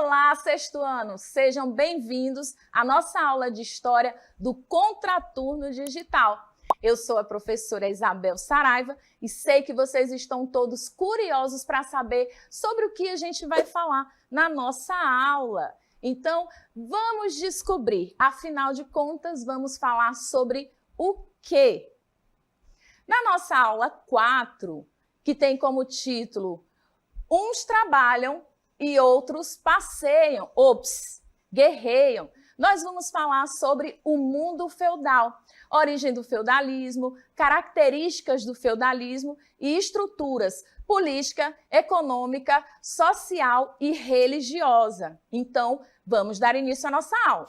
Olá, sexto ano! Sejam bem-vindos à nossa aula de História do Contraturno Digital. Eu sou a professora Isabel Saraiva e sei que vocês estão todos curiosos para saber sobre o que a gente vai falar na nossa aula. Então, vamos descobrir. Afinal de contas, vamos falar sobre o quê? Na nossa aula 4, que tem como título Uns trabalham e outros passeiam, guerreiam. Nós vamos falar sobre o mundo feudal, origem do feudalismo, características do feudalismo e estruturas política, econômica, social e religiosa. Então, vamos dar início à nossa aula.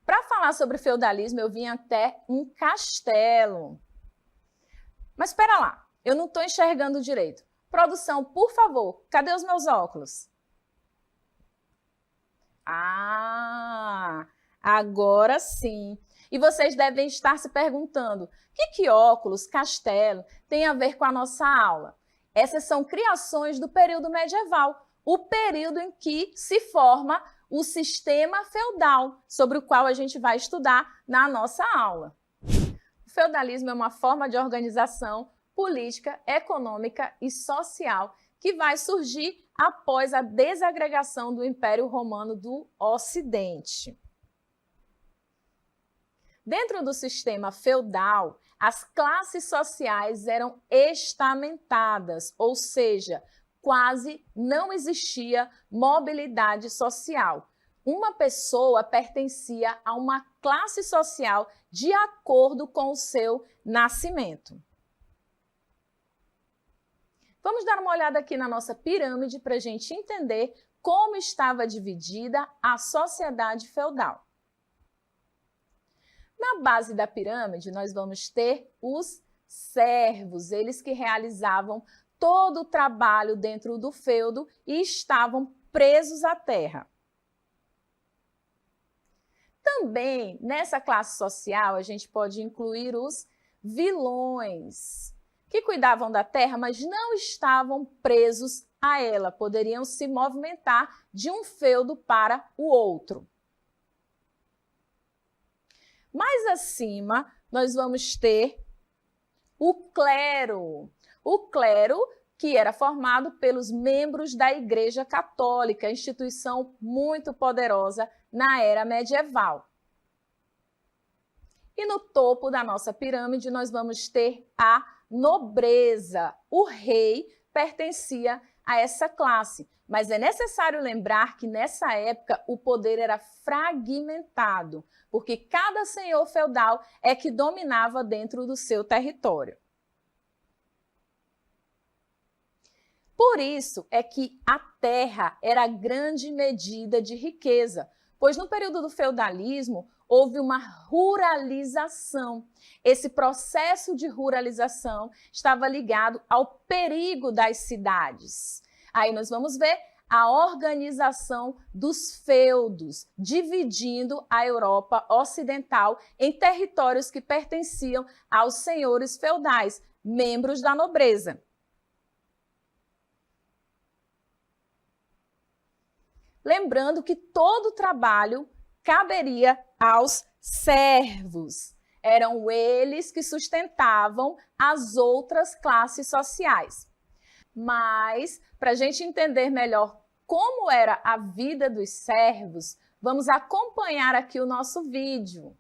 Para falar sobre feudalismo, eu vim até um castelo. Mas espera lá, eu não estou enxergando direito. Produção, por favor, cadê os meus óculos? Ah, agora sim. E vocês devem estar se perguntando, que óculos, castelo, tem a ver com a nossa aula? Essas são criações do período medieval, o período em que se forma o sistema feudal, sobre o qual a gente vai estudar na nossa aula. O feudalismo é uma forma de organização política, econômica e social que vai surgir após a desagregação do Império Romano do Ocidente. Dentro do sistema feudal, as classes sociais eram estamentadas, ou seja, quase não existia mobilidade social. Uma pessoa pertencia a uma classe social de acordo com o seu nascimento. Vamos dar uma olhada aqui na nossa pirâmide para a gente entender como estava dividida a sociedade feudal. Na base da pirâmide, nós vamos ter os servos, eles que realizavam todo o trabalho dentro do feudo e estavam presos à terra. Também, nessa classe social, a gente pode incluir os vilões, que cuidavam da terra, mas não estavam presos a ela, poderiam se movimentar de um feudo para o outro. Mais acima, nós vamos ter o clero. O clero, que era formado pelos membros da Igreja Católica, instituição muito poderosa na era medieval. E no topo da nossa pirâmide, nós vamos ter a nobreza. O rei pertencia a essa classe, mas é necessário lembrar que nessa época o poder era fragmentado, porque cada senhor feudal é que dominava dentro do seu território. Por isso é que a terra era a grande medida de riqueza, pois no período do feudalismo houve uma ruralização. Esse processo de ruralização estava ligado ao perigo das cidades. Aí nós vamos ver a organização dos feudos, dividindo a Europa Ocidental em territórios que pertenciam aos senhores feudais, membros da nobreza. Lembrando que todo o trabalho caberia aos servos. Eram eles que sustentavam as outras classes sociais. Mas, para a gente entender melhor como era a vida dos servos, vamos acompanhar aqui o nosso vídeo.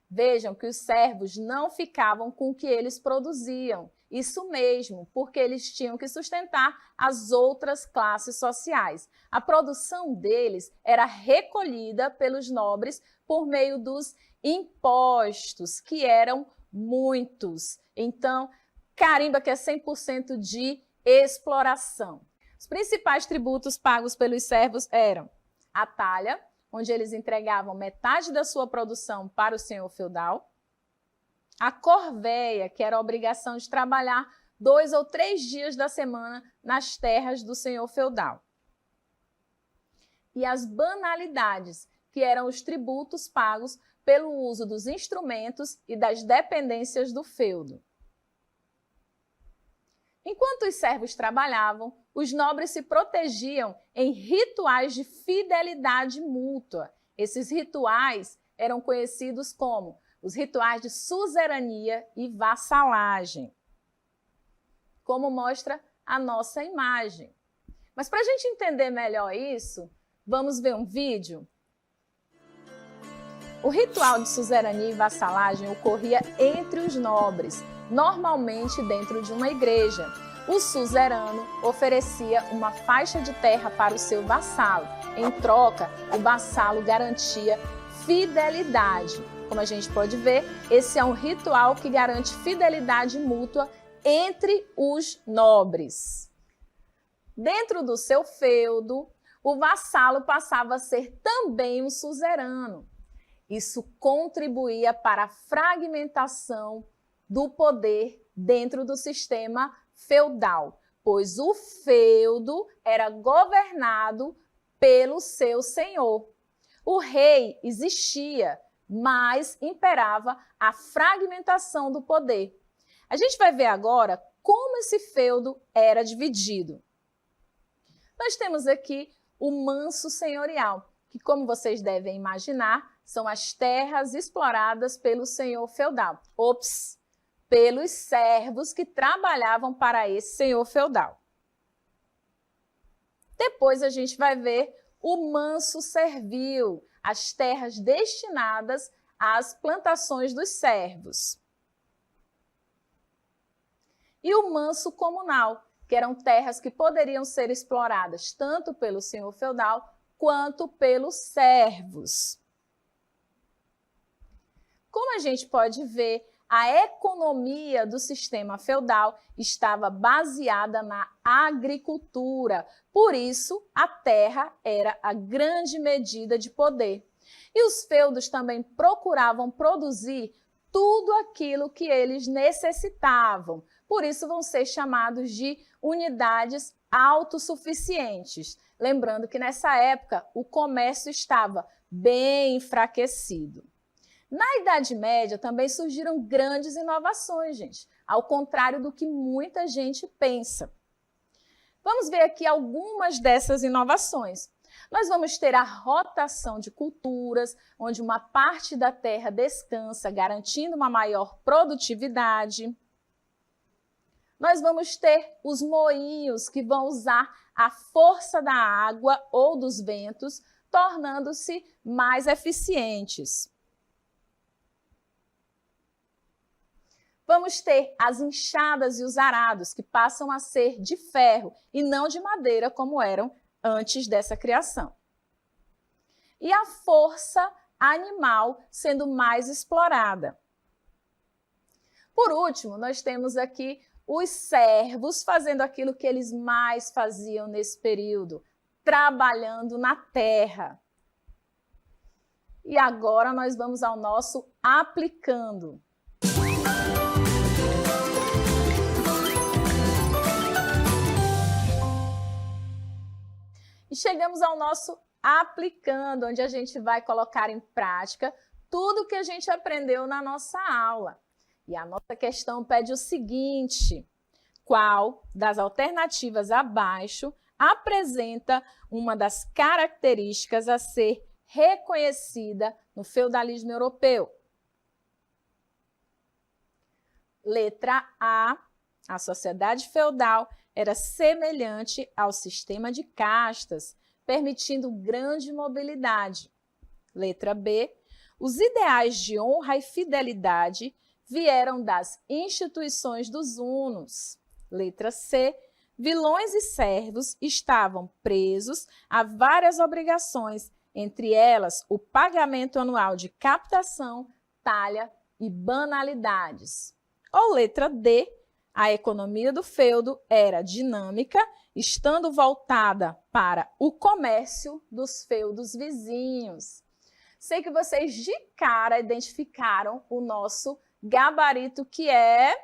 Vejam que os servos não ficavam com o que eles produziam. Isso mesmo, porque eles tinham que sustentar as outras classes sociais. A produção deles era recolhida pelos nobres por meio dos impostos, que eram muitos. Então, carimba que é 100% de exploração. Os principais tributos pagos pelos servos eram a talha, onde eles entregavam metade da sua produção para o senhor feudal, a corvéia, que era a obrigação de trabalhar 2 ou 3 dias da semana nas terras do senhor feudal. E as banalidades, que eram os tributos pagos pelo uso dos instrumentos e das dependências do feudo. Enquanto os servos trabalhavam, os nobres se protegiam em rituais de fidelidade mútua. Esses rituais eram conhecidos como os rituais de suzerania e vassalagem, como mostra a nossa imagem. Mas para a gente entender melhor isso, vamos ver um vídeo? O ritual de suzerania e vassalagem ocorria entre os nobres, normalmente dentro de uma igreja. O suzerano oferecia uma faixa de terra para o seu vassalo. Em troca, o vassalo garantia fidelidade. Como a gente pode ver, esse é um ritual que garante fidelidade mútua entre os nobres. Dentro do seu feudo, o vassalo passava a ser também um suzerano. Isso contribuía para a fragmentação do poder dentro do sistema feudal, pois o feudo era governado pelo seu senhor. O rei existia, mas imperava a fragmentação do poder. A gente vai ver agora como esse feudo era dividido. Nós temos aqui o manso senhorial, que, como vocês devem imaginar, são as terras exploradas pelo senhor feudal. Pelos servos que trabalhavam para esse senhor feudal. Depois a gente vai ver o manso servil, as terras destinadas às plantações dos servos. E o manso comunal, que eram terras que poderiam ser exploradas tanto pelo senhor feudal quanto pelos servos. Como a gente pode ver, a economia do sistema feudal estava baseada na agricultura. Por isso, a terra era a grande medida de poder. E os feudos também procuravam produzir tudo aquilo que eles necessitavam. Por isso, vão ser chamados de unidades autossuficientes. Lembrando que nessa época o comércio estava bem enfraquecido. Na Idade Média também surgiram grandes inovações, gente, ao contrário do que muita gente pensa. Vamos ver aqui algumas dessas inovações. Nós vamos ter a rotação de culturas, onde uma parte da terra descansa, garantindo uma maior produtividade. Nós vamos ter os moinhos, que vão usar a força da água ou dos ventos, tornando-se mais eficientes. Vamos ter as enxadas e os arados, que passam a ser de ferro e não de madeira, como eram antes dessa criação. E a força animal sendo mais explorada. Por último, nós temos aqui os servos fazendo aquilo que eles mais faziam nesse período, trabalhando na terra. E agora nós vamos ao nosso aplicando. E chegamos ao nosso aplicando, onde a gente vai colocar em prática tudo que a gente aprendeu na nossa aula. E a nossa questão pede o seguinte: qual das alternativas abaixo apresenta uma das características a ser reconhecida no feudalismo europeu? Letra A, a sociedade feudal era semelhante ao sistema de castas, permitindo grande mobilidade. Letra B, os ideais de honra e fidelidade vieram das instituições dos hunos. Letra C, vilões e servos estavam presos a várias obrigações, entre elas o pagamento anual de captação, talha e banalidades. Ou letra D, a economia do feudo era dinâmica, estando voltada para o comércio dos feudos vizinhos. Sei que vocês de cara identificaram o nosso gabarito, que é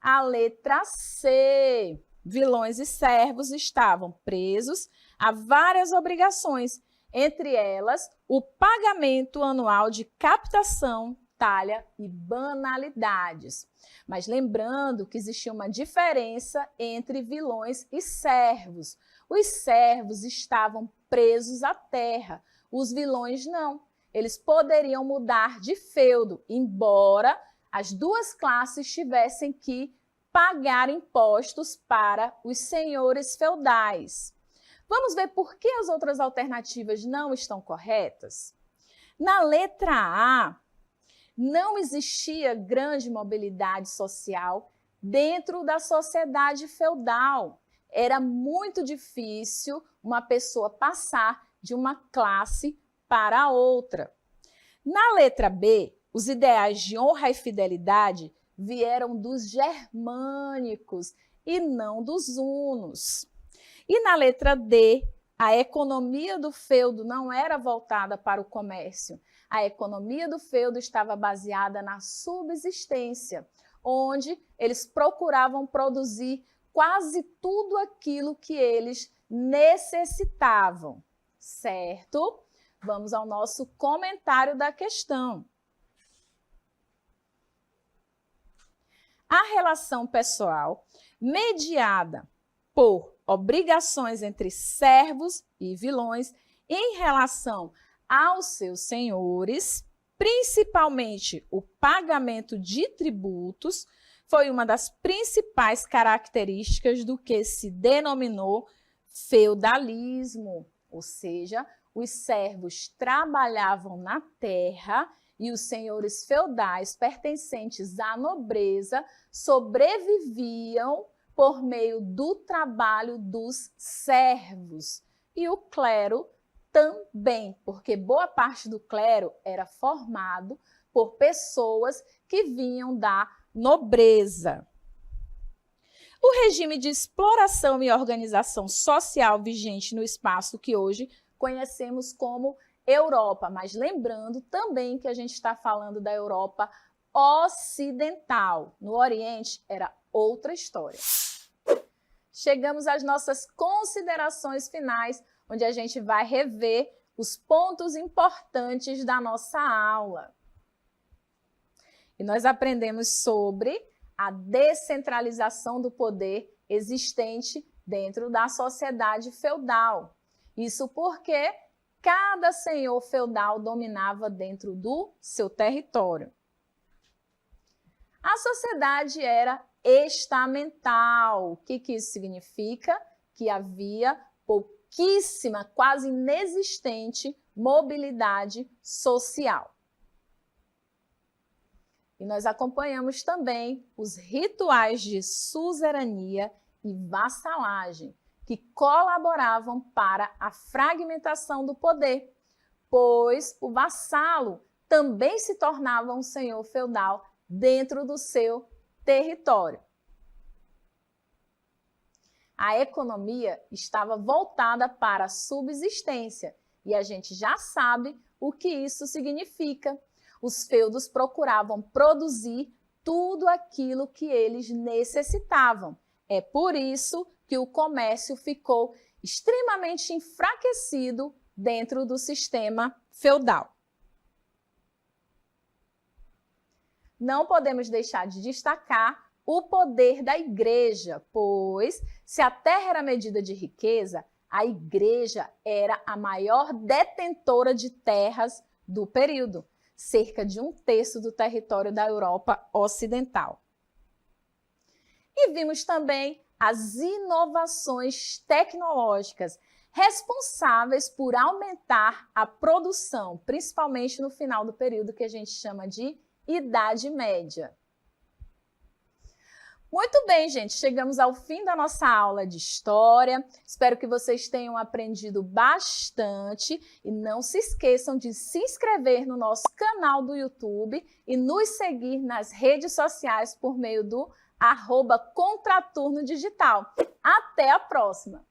a letra C. Vilões e servos estavam presos a várias obrigações, entre elas o pagamento anual de captação, batalha e banalidades. Mas lembrando que existia uma diferença entre vilões e servos. Os servos estavam presos à terra, os vilões não. Eles poderiam mudar de feudo, embora as duas classes tivessem que pagar impostos para os senhores feudais. Vamos ver por que as outras alternativas não estão corretas? Na letra A, não existia grande mobilidade social dentro da sociedade feudal. Era muito difícil uma pessoa passar de uma classe para outra. Na letra B, os ideais de honra e fidelidade vieram dos germânicos e não dos hunos. E na letra D, a economia do feudo não era voltada para o comércio. A economia do feudo estava baseada na subsistência, onde eles procuravam produzir quase tudo aquilo que eles necessitavam, certo? Vamos ao nosso comentário da questão. A relação pessoal mediada por obrigações entre servos e vilões em relação aos seus senhores, principalmente o pagamento de tributos, foi uma das principais características do que se denominou feudalismo, ou seja, os servos trabalhavam na terra e os senhores feudais pertencentes à nobreza sobreviviam por meio do trabalho dos servos. E o clero também, porque boa parte do clero era formado por pessoas que vinham da nobreza. O regime de exploração e organização social vigente no espaço que hoje conhecemos como Europa, mas lembrando também que a gente está falando da Europa ocidental. No Oriente era outra história. Chegamos às nossas considerações finais, onde a gente vai rever os pontos importantes da nossa aula. E nós aprendemos sobre a descentralização do poder existente dentro da sociedade feudal. Isso porque cada senhor feudal dominava dentro do seu território. A sociedade era estamental. O que isso significa? Que havia pouquíssima, quase inexistente mobilidade social. E nós acompanhamos também os rituais de suzerania e vassalagem, que colaboravam para a fragmentação do poder, pois o vassalo também se tornava um senhor feudal dentro do seu território. A economia estava voltada para a subsistência e a gente já sabe o que isso significa. Os feudos procuravam produzir tudo aquilo que eles necessitavam. É por isso que o comércio ficou extremamente enfraquecido dentro do sistema feudal. Não podemos deixar de destacar o poder da igreja, pois se a terra era medida de riqueza, a igreja era a maior detentora de terras do período, cerca de 1/3 do território da Europa Ocidental. E vimos também as inovações tecnológicas responsáveis por aumentar a produção, principalmente no final do período que a gente chama de Idade Média. Muito bem, gente, chegamos ao fim da nossa aula de História. Espero que vocês tenham aprendido bastante e não se esqueçam de se inscrever no nosso canal do YouTube e nos seguir nas redes sociais por meio do @Contraturno Digital. Até a próxima!